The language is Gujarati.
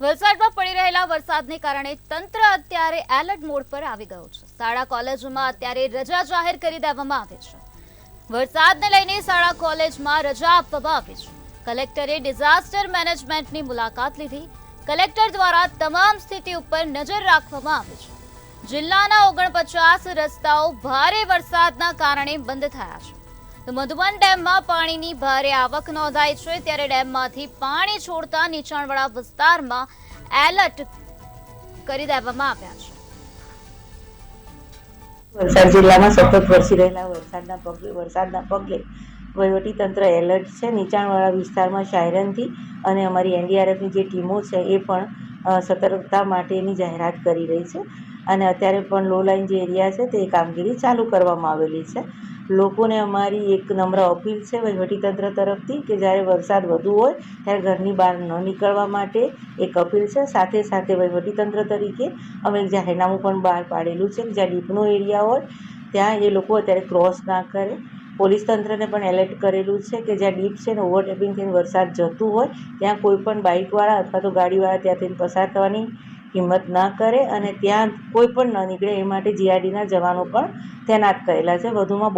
વલસાડમાં પડી રહેલા વરસાદને કારણે તંત્ર અત્યારે એલર્ટ મોડ પર આવી ગયું છે। શાળા કોલેજોમાં અત્યારે રજા જાહેર કરી દેવામાં આવી છે। વરસાદને લઈને શાળા કોલેજમાં રજા આપવામાં આવી છે। કલેક્ટરે ડિઝાસ્ટર મેનેજમેન્ટની મુલાકાત લીધી। કલેક્ટર દ્વારા તમામ સ્થિતિ ઉપર નજર રાખવામાં આવી છે। જિલ્લાના 49 રસ્તાઓ ભારે વરસાદના કારણે બંધ થયા છે। તો મધુબન ડેમમાં પાણીની ભારે આવક નોંધાઈ છે, ત્યારે ડેમમાંથી પાણી છોડતા નીચાણવાળા વિસ્તારમાં એલર્ટ કરી દેવામાં આવ્યા છે। વલસાડ જિલ્લામાં સતત વરસી રહેલા વરસાદના પગલે વહીવટીતંત્ર એલર્ટ છે। નીચાણવાળા વિસ્તારમાં સાયરનથી અને અમારી એનડીઆરએફની જે ટીમો છે એ પણ સતર્કતા માટેની જાહેરાત કરી રહી છે અને અત્યારે પણ લો લાઇન જે એરિયા છે તે કામગીરી ચાલુ કરવામાં આવેલી છે। લોકોને અમારી એક નમ્ર અપીલ છે વહીવટીતંત્ર તરફથી કે જ્યારે વરસાદ વધુ હોય ત્યારે ઘરની બહાર ન નીકળવા માટે એક અપીલ છે। સાથે સાથે વહીવટીતંત્ર તરીકે અમે એક જાહેરનામું પણ બહાર પાડેલું છે કે જ્યાં ડીપનો એરિયા હોય ત્યાં એ લોકો અત્યારે ક્રોસ ના કરે। પોલીસ તંત્રને પણ એલર્ટ કરેલું છે કે જ્યાં ડીપ છે ને ઓવરટેપિંગ થઈને વરસાદ જતું હોય ત્યાં કોઈ પણ બાઇકવાળા અથવા તો ગાડીવાળા ત્યાંથી પસાર થવાની હિંમત ના કરે અને ત્યાં કોઈ પણ ન નીકળે એ માટે જીઆરડીના જવાનો પણ તૈનાત કરેલા છે। વધુમાં